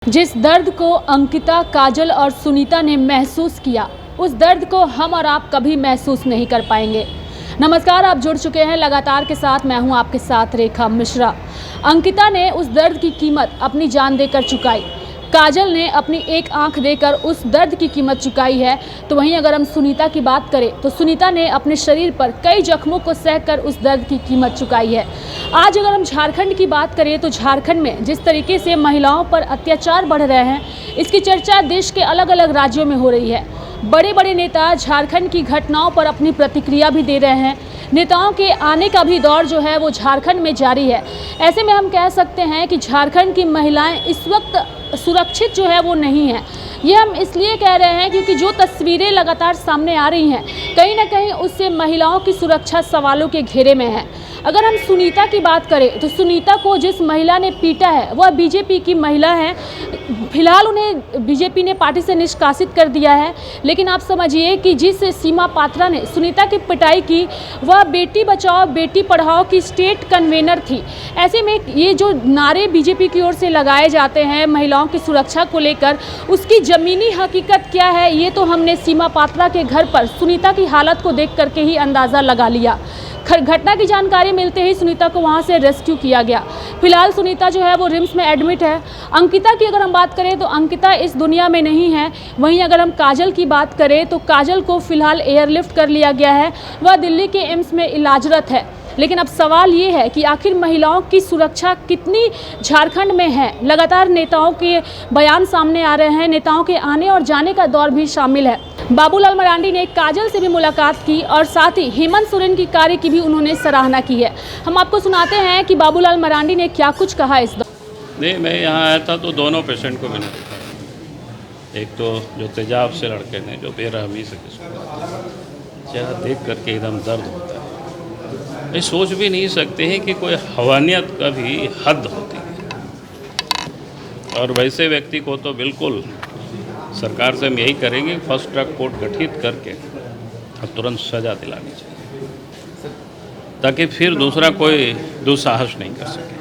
जिस दर्द को अंकिता, काजल और सुनीता ने महसूस किया, उस दर्द को हम और आप कभी महसूस नहीं कर पाएंगे। नमस्कार, आप जुड़ चुके हैं लगातार के साथ। मैं हूं आपके साथ रेखा मिश्रा। अंकिता ने उस दर्द की कीमत अपनी जान देकर चुकाई। काजल ने अपनी एक आंख देकर उस दर्द की कीमत चुकाई है। तो वहीं अगर हम सुनीता की बात करें तो सुनीता ने अपने शरीर पर कई जख्मों को सहकर उस दर्द की कीमत चुकाई है। आज अगर हम झारखंड की बात करें तो झारखंड में जिस तरीके से महिलाओं पर अत्याचार बढ़ रहे हैं, इसकी चर्चा देश के अलग अलग राज्यों में हो रही है। बड़े बड़े नेता झारखंड की घटनाओं पर अपनी प्रतिक्रिया भी दे रहे हैं। नेताओं के आने का भी दौर जो है वो झारखंड में जारी है। ऐसे में हम कह सकते हैं कि झारखंड की महिलाएं इस वक्त सुरक्षित जो है वो नहीं है। ये हम इसलिए कह रहे हैं क्योंकि जो तस्वीरें लगातार सामने आ रही हैं, कहीं ना कहीं उससे महिलाओं की सुरक्षा सवालों के घेरे में है। अगर हम सुनीता की बात करें तो सुनीता को जिस महिला ने पीटा है वह बीजेपी की महिला है। फिलहाल उन्हें बीजेपी ने पार्टी से निष्कासित कर दिया है, लेकिन आप समझिए कि जिस सीमा पात्रा ने सुनीता की पिटाई की वह बेटी बचाओ बेटी पढ़ाओ की स्टेट कन्वेनर थी। ऐसे में ये जो नारे बीजेपी की ओर से लगाए जाते हैं महिलाओं की सुरक्षा को लेकर, उसकी ज़मीनी हकीकत क्या है ये तो हमने सीमा पात्रा के घर पर सुनीता की हालत को देख करके ही अंदाज़ा लगा लिया। घटना की जानकारी मिलते ही सुनीता को वहां से रेस्क्यू किया गया। फिलहाल सुनीता जो है वो रिम्स में एडमिट है। अंकिता की अगर हम बात करें तो अंकिता इस दुनिया में नहीं है। वहीं अगर हम काजल की बात करें तो काजल को फिलहाल एयरलिफ्ट कर लिया गया है। वह दिल्ली के एम्स में इलाजरत है। लेकिन अब सवाल ये है कि आखिर महिलाओं की सुरक्षा कितनी झारखंड में है। लगातार नेताओं के बयान सामने आ रहे हैं, नेताओं के आने और जाने का दौर भी शामिल है। बाबूलाल मरांडी ने काजल से भी मुलाकात की और साथ ही हेमंत सोरेन की कार्य की भी उन्होंने सराहना की है। हम आपको सुनाते हैं कि बाबूलाल मरांडी ने क्या कुछ कहा इस दौरान। नहीं, मैं यहाँ आया था तो दोनों पेशेंट को मैंने देखा। एक तो जो तेजाब से लड़के ने जो बेरहमी से किसको चेहरा देख करके एकदम दर्द होता है। ये सोच भी नहीं सकते हैं कि कोई हवानियत का भी हद होती है। और वैसे व्यक्ति को तो बिल्कुल सरकार से हम यही करेंगे, फर्स्ट ट्रैक कोर्ट गठित करके और तुरंत सज़ा दिलानी चाहिए, ताकि फिर दूसरा कोई दुस्साहस नहीं कर सके।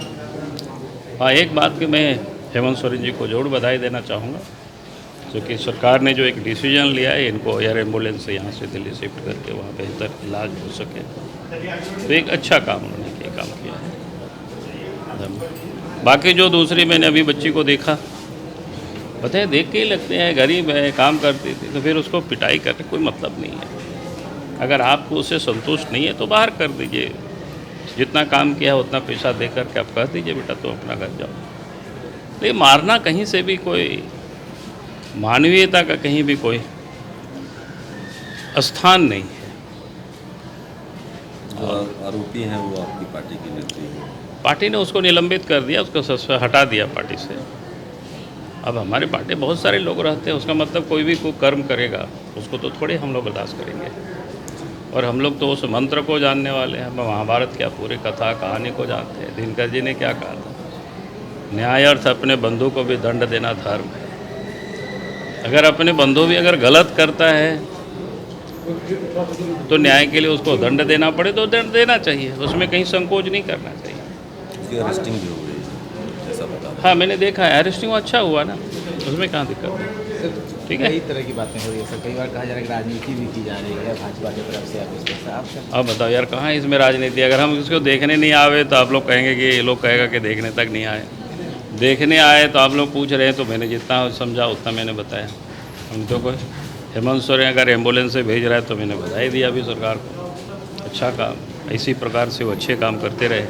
हाँ, एक बात कि मैं हेमंत सोरेन जी को जरूर बधाई देना चाहूँगा, क्योंकि सरकार ने जो एक डिसीजन लिया है, इनको एयर एम्बुलेंस से यहाँ से दिल्ली शिफ्ट करके वहाँ बेहतर इलाज हो सके, तो एक अच्छा काम उन्होंने काम किया है। बाकी जो दूसरी मैंने अभी बच्ची को देखा, पता है देख के ही लगते हैं गरीब है, काम करती थी, तो फिर उसको पिटाई करने कोई मतलब नहीं है। अगर आपको उससे संतुष्ट नहीं है तो बाहर कर दीजिए। जितना काम किया है उतना पैसा दे करके आप कह दीजिए बेटा तुम अपना घर जाओ। लेकिन मारना कहीं से भी कोई मानवीयता का कहीं भी कोई स्थान नहीं है। और आरोपी हैं वो आपकी पार्टी के नेत्री हैं। पार्टी ने उसको निलंबित कर दिया, उसको हटा दिया पार्टी से। अब हमारे पार्टी बहुत सारे लोग रहते हैं, उसका मतलब कोई भी कोई कर्म करेगा उसको तो थोड़े हम लोग बर्दाश्त करेंगे। और हम लोग तो उस मंत्र को जानने वाले हैं, हम महाभारत क्या पूरी कथा कहानी को जानते हैं। दिनकर जी ने क्या कहा था, न्याय अर्थ अपने बंधु को भी दंड देना धर्म है। अगर अपने बंधु भी अगर गलत करता है तो न्याय के लिए उसको दंड देना पड़े तो दंड देना चाहिए, उसमें कहीं संकोच नहीं करना चाहिए। उसकी अरेस्टिंग भी हो गई जैसा बता। हाँ, मैंने देखा है, अरेस्टिंग अच्छा हुआ ना, उसमें कहाँ दिक्कत है। ठीक है, कई तरह की बातें हो रही है सर। कई बार कहा जा रहा है कि राजनीति भी की जा रही है भाजपा की तरफ से। अब बताओ यार, कहाँ इसमें राजनीति। अगर हम इसको देखने नहीं आवे तो आप लोग कहेंगे कि ये लोग कहेगा कि देखने तक नहीं आए। देखने आए तो आप लोग पूछ रहे हैं, तो मैंने जितना समझा उतना मैंने बताया। हम तो कोई हेमंत सोरेन अगर एम्बुलेंस से भेज रहा है तो मैंने बधाई दिया अभी सरकार को। अच्छा काम, इसी प्रकार से वो अच्छे काम करते रहे।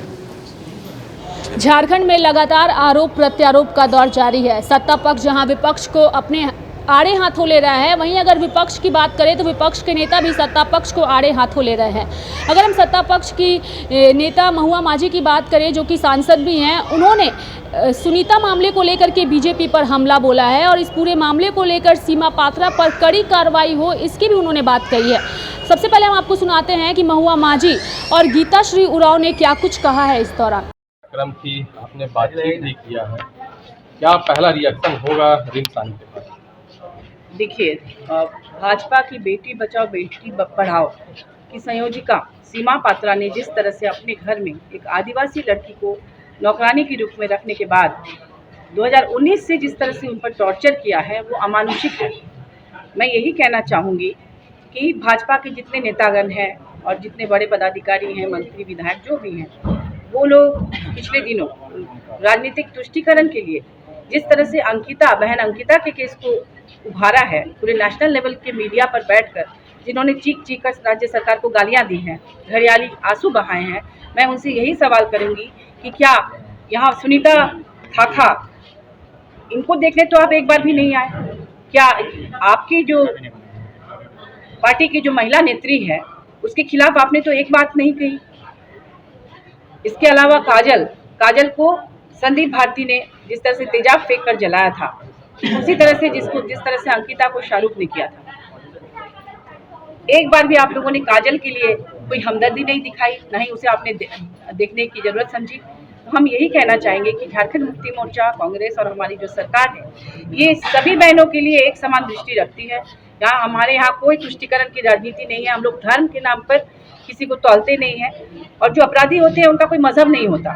झारखंड में लगातार आरोप प्रत्यारोप का दौर जारी है। सत्ता पक्ष जहां विपक्ष को अपने आड़े हाथों ले रहा है, वहीं अगर विपक्ष की बात करें तो विपक्ष के नेता भी सत्ता पक्ष को आड़े हाथों ले रहे हैं। अगर हम सत्ता पक्ष की नेता महुआ माझी की बात करें, जो कि सांसद भी हैं, उन्होंने सुनीता मामले को लेकर के बीजेपी पर हमला बोला है और इस पूरे मामले को लेकर सीमा पात्रा पर कड़ी कार्रवाई हो, इसकी भी उन्होंने बात कही है। सबसे पहले हम आपको सुनाते हैं कि महुआ माझी और गीता श्री उरांव ने क्या कुछ कहा है इस दौरान। क्रम की आपने बातचीत भी किया है, क्या पहला रिएक्शन होगा रिम्स आने के बाद? देखिए, भाजपा की बेटी बचाओ बेटी पढ़ाओ की संयोजिका सीमा पात्रा ने जिस तरह से अपने घर में एक आदिवासी लड़की को नौकरानी के रूप में रखने के बाद 2019 से जिस तरह से उन पर टॉर्चर किया है वो अमानुषिक है। मैं यही कहना चाहूँगी कि भाजपा के जितने नेतागण हैं और जितने बड़े पदाधिकारी हैं, मंत्री विधायक जो भी हैं, वो लोग पिछले दिनों राजनीतिक तुष्टीकरण के लिए जिस तरह से बहन अंकिता के केस को उभारा है, पूरे नेशनल लेवल के मीडिया पर बैठकर जिन्होंने चीख कर राज्य सरकार को गालियां दी हैं, घड़ियाली आंसू बहाए हैं, मैं उनसे यही सवाल करूंगी कि क्या यहाँ सुनीता थाखा इनको देखने तो आप एक बार भी नहीं आए? क्या आपकी जो पार्टी की जो महिला नेत्री है उसके खिलाफ आपने तो एक बात नहीं कही? इसके अलावा काजल को संदीप भारती ने जिस तरह से तेजाब फेंक कर जलाया था, उसी तरह से जिस तरह से अंकिता को शाहरुख ने किया था, एक बार भी आप लोगों ने काजल के लिए कोई हमदर्दी नहीं दिखाई, ना ही उसे आपने देखने की जरूरत समझी। हम यही कहना चाहेंगे कि झारखंड मुक्ति मोर्चा, कांग्रेस और हमारी जो सरकार है, ये सभी बहनों के लिए एक समान दृष्टि रखती है। हमारे यहाँ कोई तुष्टीकरण की राजनीति नहीं है। हम लोग धर्म के नाम पर किसी को तौलते नहीं है, और जो अपराधी होते हैं उनका कोई मजहब नहीं होता,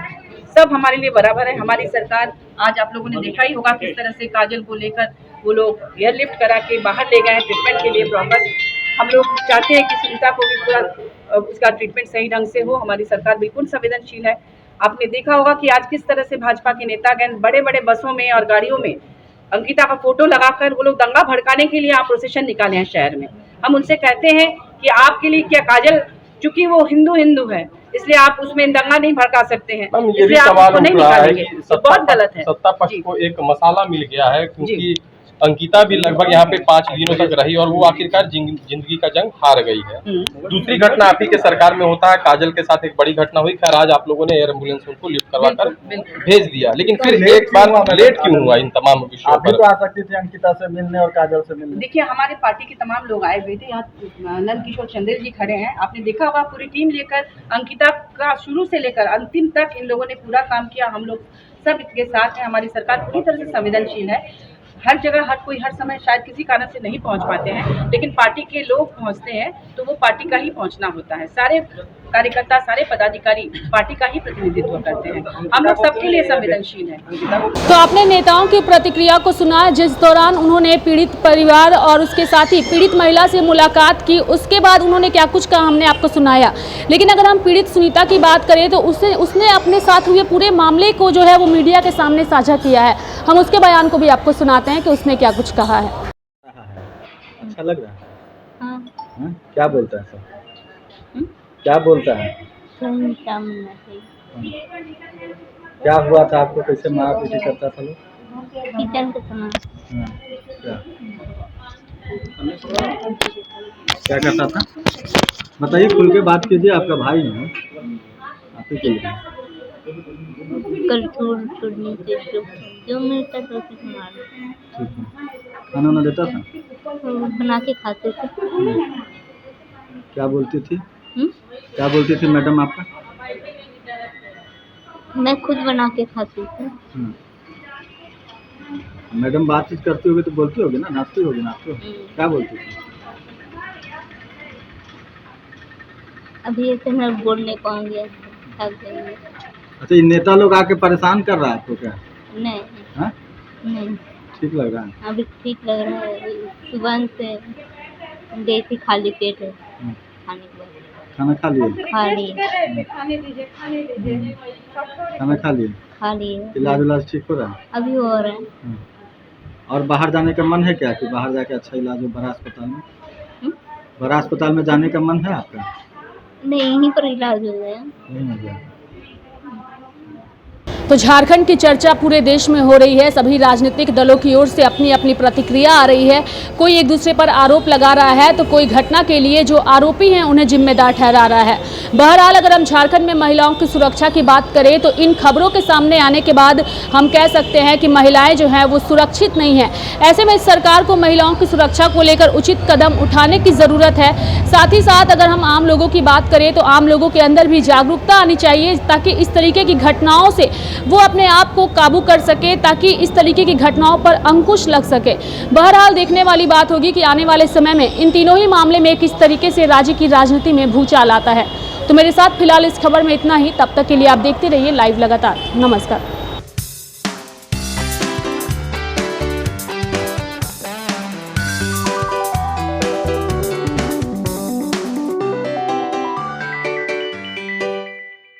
सब हमारे लिए बराबर है। हमारी सरकार, आज आप लोगों ने देखा ही होगा किस तरह से काजल को लेकर वो लोग एयरलिफ्ट करा के बाहर ले गए ट्रीटमेंट के लिए प्रॉपर। हम लोग चाहते हैं कि सुनीता को भी पूरा उसका ट्रीटमेंट सही ढंग से हो। हमारी सरकार बिल्कुल संवेदनशील है। आपने देखा होगा कि आज किस तरह से भाजपा के नेतागण बड़े बड़े बसों में और गाड़ियों में अंकिता का फोटो लगाकर वो लोग दंगा भड़काने के लिए आप प्रोसेशन निकाले हैं शहर में। हम उनसे कहते हैं कि आपके लिए क्या काजल, चूंकि वो हिंदू है इसलिए आप उसमें दंगा नहीं भड़का सकते हैं, इसलिए आप उसको नहीं निकालेंगे, बहुत गलत है। सत्ता पक्ष को एक मसाला मिल गया है, क्योंकि अंकिता भी लगभग यहाँ पे 5 दिनों तक रही और वो आखिरकार जिंदगी का जंग हार गई है। दूसरी घटना आप ही के सरकार में होता है, काजल के साथ एक बड़ी घटना हुई। खैर आज आप लोगों ने एयर एम्बुलेंस उनको लिफ्ट करवाकर भेज दिया, लेकिन फिर एक बार लेट क्यों हुआ इन तमाम विषयों पर? तो आ सकती थी अंकिता से मिलने और काजल से मिलने। देखिए, हमारे पार्टी के तमाम लोग आए हुए थे, यहाँ नंद किशोर चंदेल जी खड़े हैं, आपने देखा होगा पूरी टीम लेकर अंकिता का शुरू से लेकर अंतिम तक इन लोगों ने पूरा काम किया। हम लोग सब इसके साथ हैं। हमारी सरकार पूरी तरह से संवेदनशील है। हर जगह हर कोई हर समय शायद किसी कारण से नहीं पहुंच पाते हैं, लेकिन पार्टी के लोग पहुंचते हैं तो वो पार्टी का ही पहुंचना होता है। सारे कार्यकर्ता, सारे पदाधिकारी पार्टी का ही प्रतिनिधित्व करते हैं। हम लोग सबके लिए संवेदनशील हैं। तो आपने नेताओं की प्रतिक्रिया को सुना, जिस दौरान उन्होंने पीड़ित परिवार और उसके साथ ही पीड़ित महिला से मुलाकात की, उसके बाद उन्होंने क्या कुछ कहा हमने आपको सुनाया। लेकिन अगर हम पीड़ित सुनीता की बात करें तो उसने अपने साथ हुए पूरे मामले को जो है वो मीडिया के सामने साझा किया है। हम उसके बयान को भी आपको सुनाते हैं कि उसने क्या कुछ कहा है। अच्छा लग रहा है? हाँ? क्या बोलता है सब? क्या बोलता है? क्या हुआ था आपको? कैसे मार पीटी करता था लोग? क्या करता था बताइए, खुल के बात कीजिए। आपका भाई है, आप ही के लिए जो मिलता था उसे मार ठीक है। खाना वाना देता था? बना के खाते थे। क्या बोलती थी? क्या बोलती थी मैडम आपका? मैं खुद बना के खाती थी। मैडम बातचीत करती होगी तो बोलती होगी ना, नाचती होगी ना? क्या बोलती थी? अभी ऐसे मैं बोल नहीं पाऊंगी। अच्छा, ये नेता लोग आके परेशान कर रहा है आपको क्या? नहीं। हाँ? नहीं ठीक लग रहा है? अभी ठीक लग रहा है। सुबह से गई थी खाली पेट है, खाने के बाद खाना खा लिए? खा लिए। खाना खा लिए? खा लिए। इलाज ठीक हो रहा है? अभी हो रहा है। और बाहर जाने का मन है क्या, कि बाहर जाके अच्छा इलाज हो बड़ा अस्पताल में? बड़ा अस्पताल में जाने का मन है आपका? नहीं, यहीं पर इलाज हो गया। नहीं हो गया। तो झारखंड की चर्चा पूरे देश में हो रही है। सभी राजनीतिक दलों की ओर से अपनी अपनी प्रतिक्रिया आ रही है। कोई एक दूसरे पर आरोप लगा रहा है तो कोई घटना के लिए जो आरोपी हैं उन्हें जिम्मेदार ठहरा रहा है। बहरहाल अगर हम झारखंड में महिलाओं की सुरक्षा की बात करें तो इन खबरों के सामने आने के बाद हम कह सकते हैं कि महिलाएं जो हैं वो सुरक्षित नहीं हैं। ऐसे में सरकार को महिलाओं की सुरक्षा को लेकर उचित कदम उठाने की ज़रूरत है। साथ ही साथ अगर हम आम लोगों की बात करें तो आम लोगों के अंदर भी जागरूकता आनी चाहिए, ताकि इस तरीके की घटनाओं से वो अपने आप को काबू कर सके, ताकि इस तरीके की घटनाओं पर अंकुश लग सके। बहरहाल देखने वाली बात होगी कि आने वाले समय में इन तीनों ही मामले में किस तरीके से राज्य की राजनीति में भूचाल आता है। तो मेरे साथ फिलहाल इस खबर में इतना ही। तब तक के लिए आप देखते रहिए लाइव लगातार। नमस्कार।